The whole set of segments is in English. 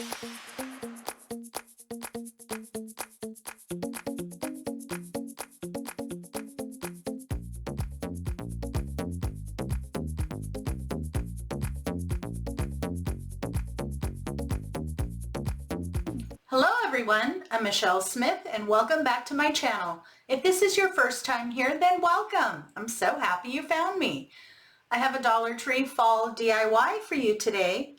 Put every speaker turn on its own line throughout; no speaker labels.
Hello everyone, I'm Michelle Smith and welcome back to my channel. If this is your first time here, then welcome. I'm so happy you found me. I have a Dollar Tree fall DIY for you today.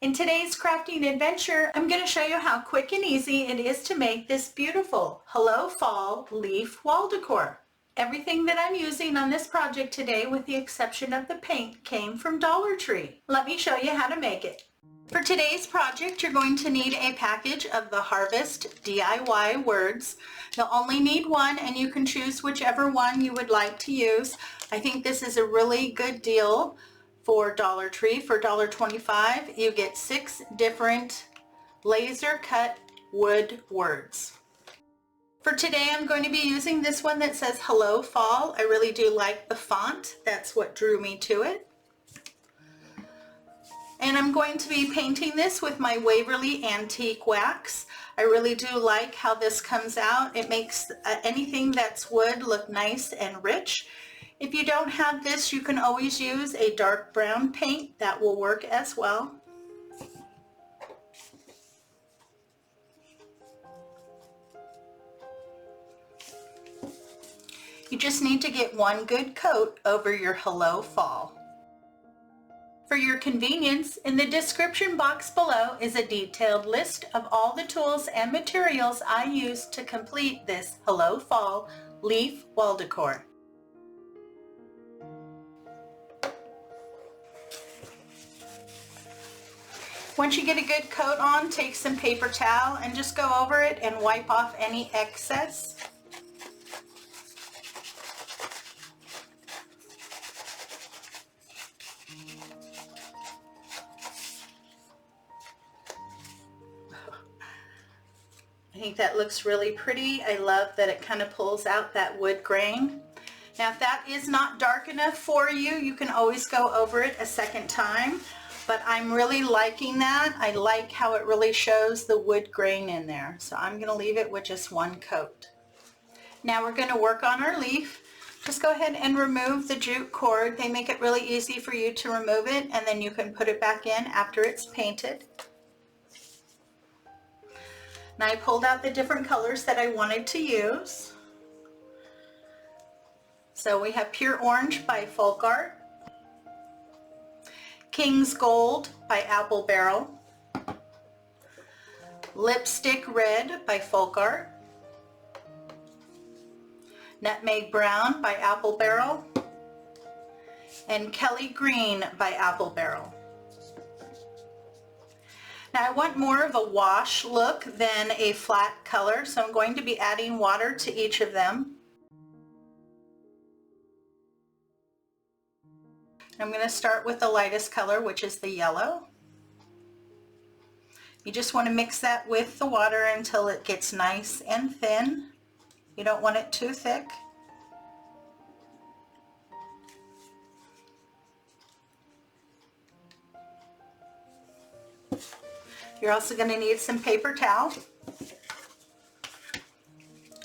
In today's crafting adventure, I'm going to show you how quick and easy it is to make this beautiful Hello Fall leaf wall decor. Everything that I'm using on this project today, with the exception of the paint, came from Dollar Tree. Let me show you how to make it. For today's project, you're going to need a package of the Harvest DIY words. You'll only need one, and you can choose whichever one you would like to use. I think this is a really good deal for Dollar Tree. For $1.25, you get 6 different laser cut wood words. For today, I'm going to be using this one that says Hello Fall. I really do like the font. That's what drew me to it. And I'm going to be painting this with my Waverly Antique Wax. I really do like how this comes out. It makes anything that's wood look nice and rich. If you don't have this, you can always use a dark brown paint. That will work as well. You just need to get one good coat over your Hello Fall. For your convenience, in the description box below is a detailed list of all the tools and materials I used to complete this Hello Fall leaf wall decor. Once you get a good coat on, take some paper towel and just go over it and wipe off any excess. I think that looks really pretty. I love that it kind of pulls out that wood grain. Now if that is not dark enough for you, you can always go over it a second time, but I'm really liking that. I like how it really shows the wood grain in there. So I'm going to leave it with just one coat. Now we're going to work on our leaf. Just go ahead and remove the jute cord. They make it really easy for you to remove it, and then you can put it back in after it's painted. Now I pulled out the different colors that I wanted to use. So we have Pure Orange by Folk Art, King's Gold by Apple Barrel, Lipstick Red by Folk Art, Nutmeg Brown by Apple Barrel, and Kelly Green by Apple Barrel. Now I want more of a wash look than a flat color, so I'm going to be adding water to each of them. I'm going to start with the lightest color, which is the yellow. You just want to mix that with the water until it gets nice and thin. You don't want it too thick. You're also going to need some paper towel.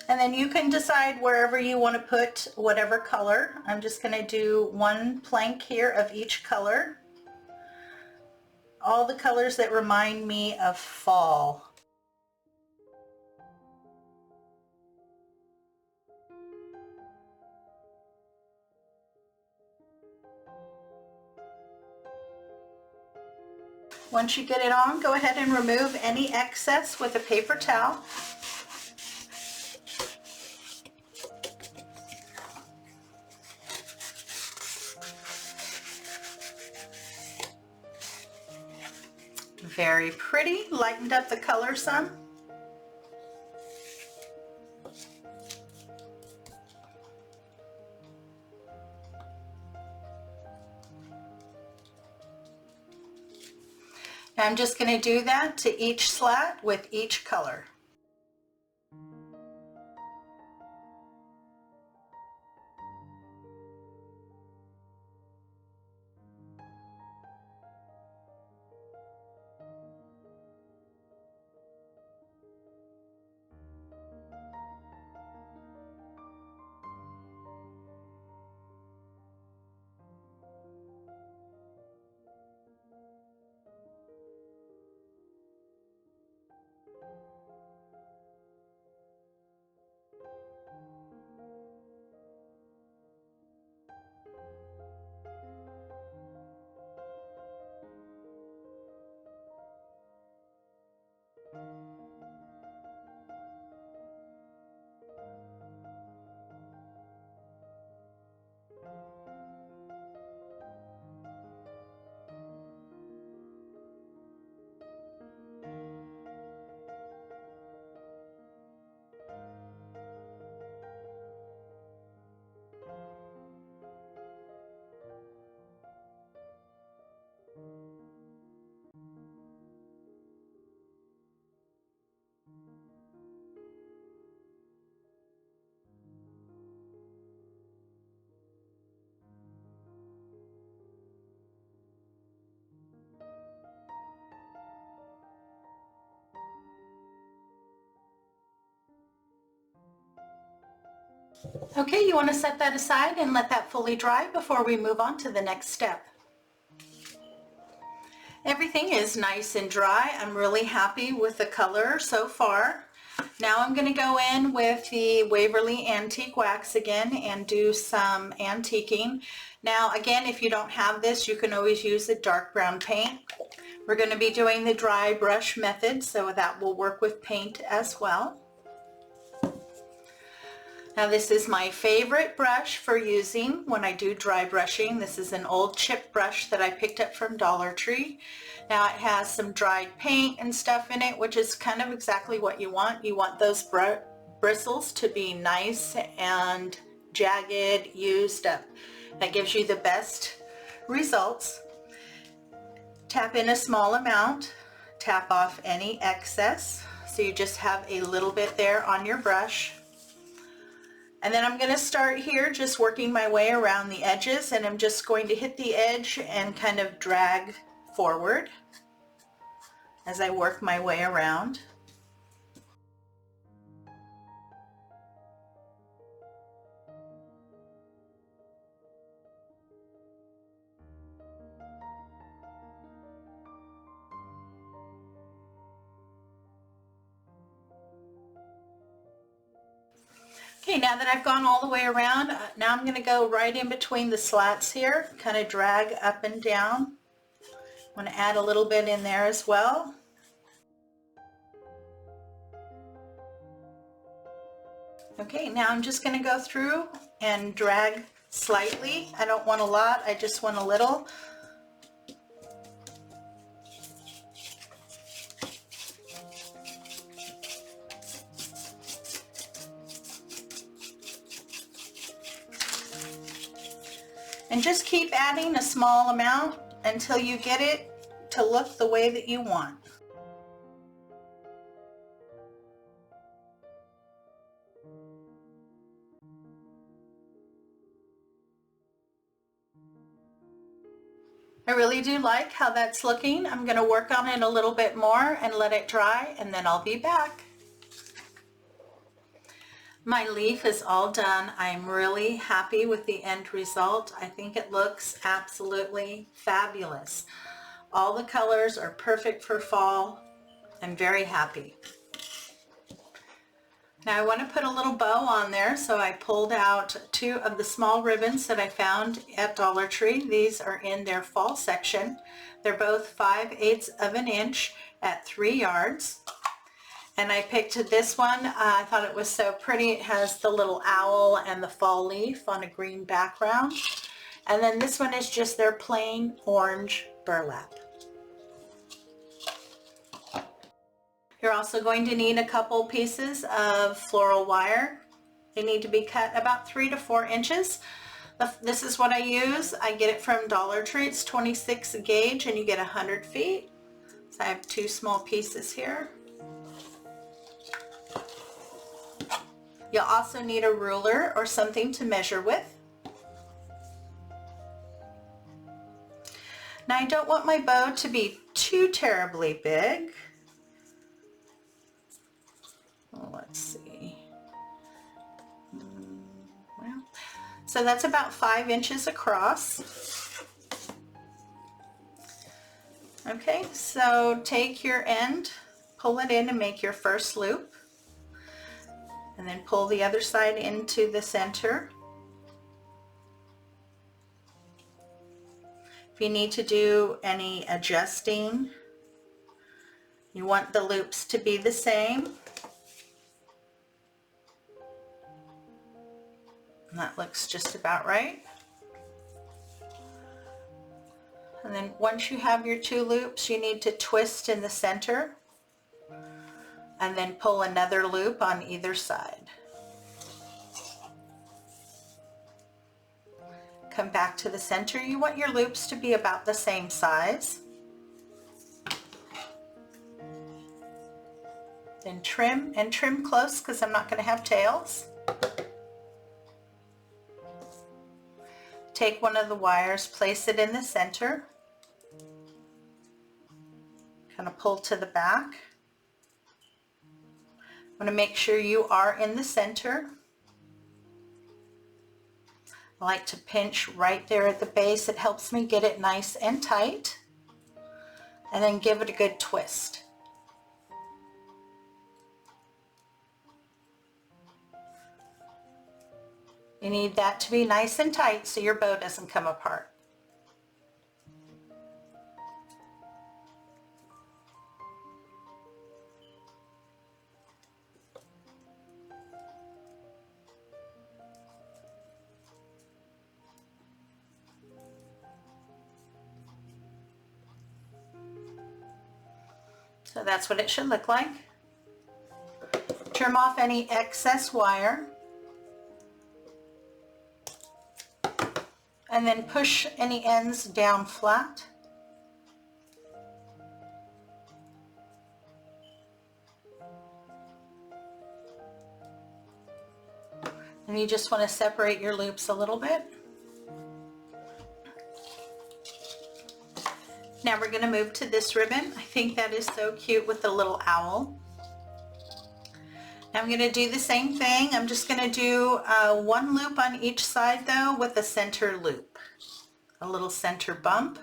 And then you can decide wherever you want to put whatever color. I'm just going to do one plank here of each color. All the colors that remind me of fall. Once you get it on, go ahead and remove any excess with a paper towel. Very pretty, lightened up the color some. I'm just going to do that to each slat with each color. Okay, you want to set that aside and let that fully dry before we move on to the next step. Everything is nice and dry. I'm really happy with the color so far. Now I'm going to go in with the Waverly Antique Wax again and do some antiquing. Now again, if you don't have this, you can always use a dark brown paint. We're going to be doing the dry brush method, so that will work with paint as well. Now this is my favorite brush for using when I do dry brushing. This is an old chip brush that I picked up from Dollar Tree. Now it has some dried paint and stuff in it, which is kind of exactly what you want. You want those bristles to be nice and jagged, used up. That gives you the best results. Tap in a small amount, tap off any excess, so you just have a little bit there on your brush. And then I'm going to start here just working my way around the edges, and I'm just going to hit the edge and kind of drag forward as I work my way around. Okay, now that I've gone all the way around, now I'm going to go right in between the slats here, kind of drag up and down. I'm going to add a little bit in there as well. Okay, now I'm just going to go through and drag slightly. I don't want a lot, I just want a little. And just keep adding a small amount until you get it to look the way that you want. I really do like how that's looking. I'm going to work on it a little bit more and let it dry, and then I'll be back. My leaf is all done. I'm really happy with the end result. I think it looks absolutely fabulous. All the colors are perfect for fall. I'm very happy. Now I want to put a little bow on there, so I pulled out 2 of the small ribbons that I found at Dollar Tree. These are in their fall section. They're both 5/8 of an inch at 3 yards. And I picked this one. I thought it was so pretty. It has the little owl and the fall leaf on a green background. And then this one is just their plain orange burlap. You're also going to need a couple pieces of floral wire. They need to be cut about 3 to 4 inches. This is what I use. I get it from Dollar Tree. It's 26 gauge and you get 100 feet. So I have 2 small pieces here. You'll also need a ruler or something to measure with. Now I don't want my bow to be too terribly big. Well, let's see. Well, so that's about 5 inches across. Okay, so take your end, pull it in and make your first loop. And then pull the other side into the center. If you need to do any adjusting, you want the loops to be the same. And that looks just about right. And then once you have your 2 loops, you need to twist in the center and then pull another loop on either side. Come back to the center. You want your loops to be about the same size. Then trim, and trim close because I'm not going to have tails. Take one of the wires, place it in the center, kind of pull to the back. I'm going to make sure you are in the center. I like to pinch right there at the base. It helps me get it nice and tight. And then give it a good twist. You need that to be nice and tight so your bow doesn't come apart. So that's what it should look like. Trim off any excess wire. And then push any ends down flat. And you just want to separate your loops a little bit. Now we're going to move to this ribbon. I think that is so cute with the little owl. Now I'm going to do the same thing. I'm just going to do one loop on each side though with a center loop. A little center bump.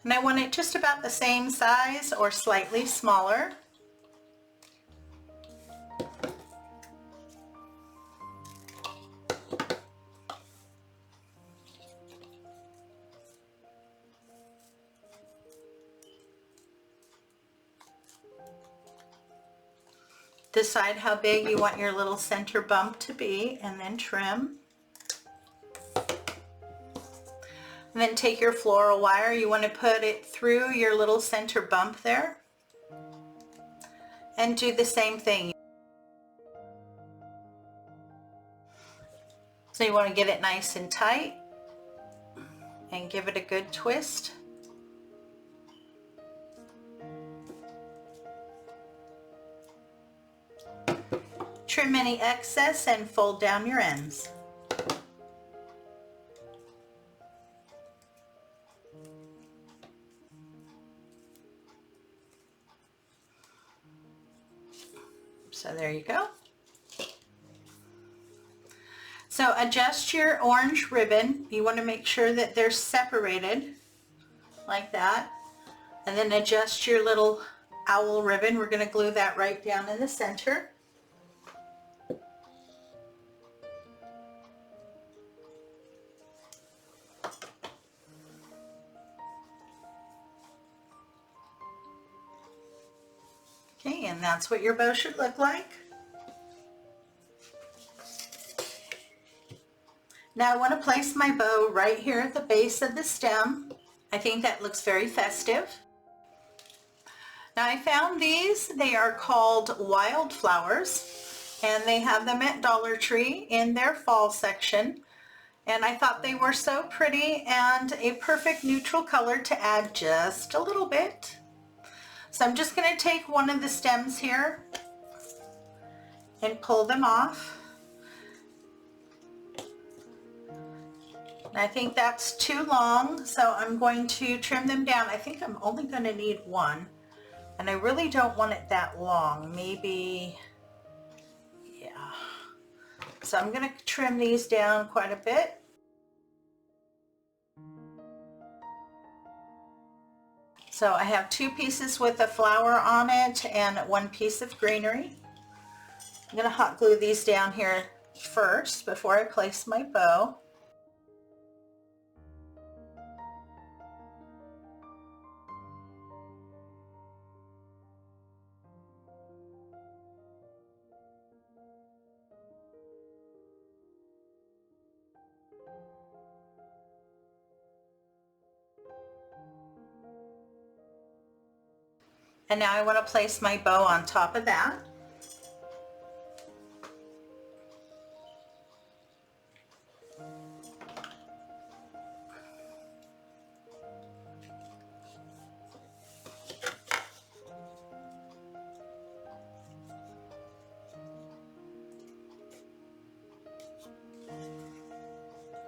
And I want it just about the same size or slightly smaller. Decide how big you want your little center bump to be and then trim. And then take your floral wire. You want to put it through your little center bump there. And do the same thing. So you want to get it nice and tight and give it a good twist. Trim any excess and fold down your ends. So there you go. So adjust your orange ribbon. You want to make sure that they're separated like that. And then adjust your little owl ribbon. We're going to glue that right down in the center. Okay, and that's what your bow should look like. Now I want to place my bow right here at the base of the stem. I think that looks very festive. Now I found these. They are called wildflowers, and they have them at Dollar Tree in their fall section. And I thought they were so pretty and a perfect neutral color to add just a little bit. So I'm just going to take one of the stems here and pull them off. And I think that's too long, so I'm going to trim them down. I think I'm only going to need one, and I really don't want it that long. Maybe, yeah. So I'm going to trim these down quite a bit. So I have two pieces with a flower on it and one piece of greenery. I'm going to hot glue these down here first before I place my bow. And now I want to place my bow on top of that.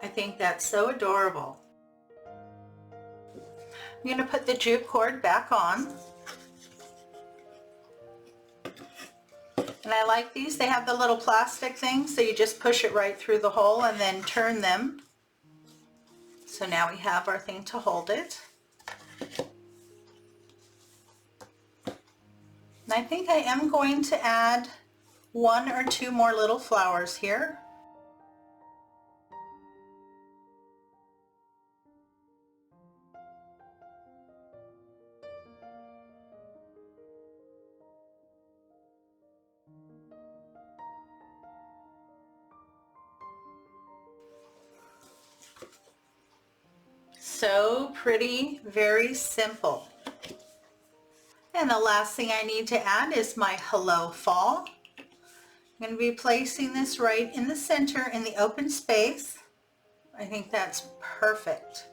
I think that's so adorable. I'm going to put the jute cord back on. And I like these. They have the little plastic thing, so you just push it right through the hole and then turn them. So now we have our thing to hold it. And I think I am going to add 1 or 2 more little flowers here. So pretty, very simple. And the last thing I need to add is my Hello Fall. I'm going to be placing this right in the center in the open space. I think that's perfect.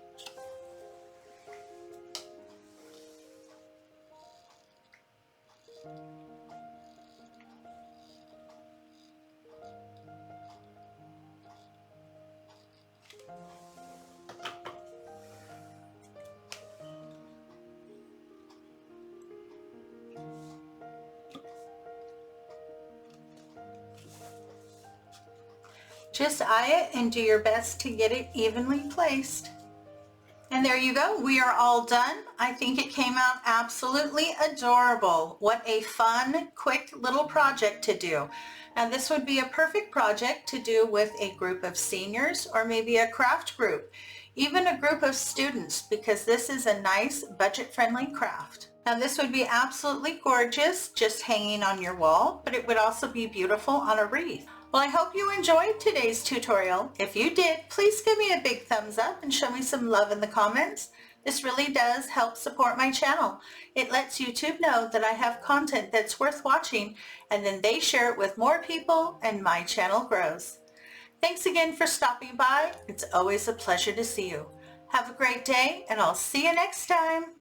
Just eye it and do your best to get it evenly placed. And there you go. We are all done. I think it came out absolutely adorable. What a fun, quick little project to do. And this would be a perfect project to do with a group of seniors or maybe a craft group, even a group of students, because this is a nice budget-friendly craft. Now this would be absolutely gorgeous just hanging on your wall, but it would also be beautiful on a wreath. Well, I hope you enjoyed today's tutorial. If you did, please give me a big thumbs up and show me some love in the comments. This really does help support my channel. It lets YouTube know that I have content that's worth watching, and then they share it with more people and my channel grows. Thanks again for stopping by. It's always a pleasure to see you. Have a great day, and I'll see you next time.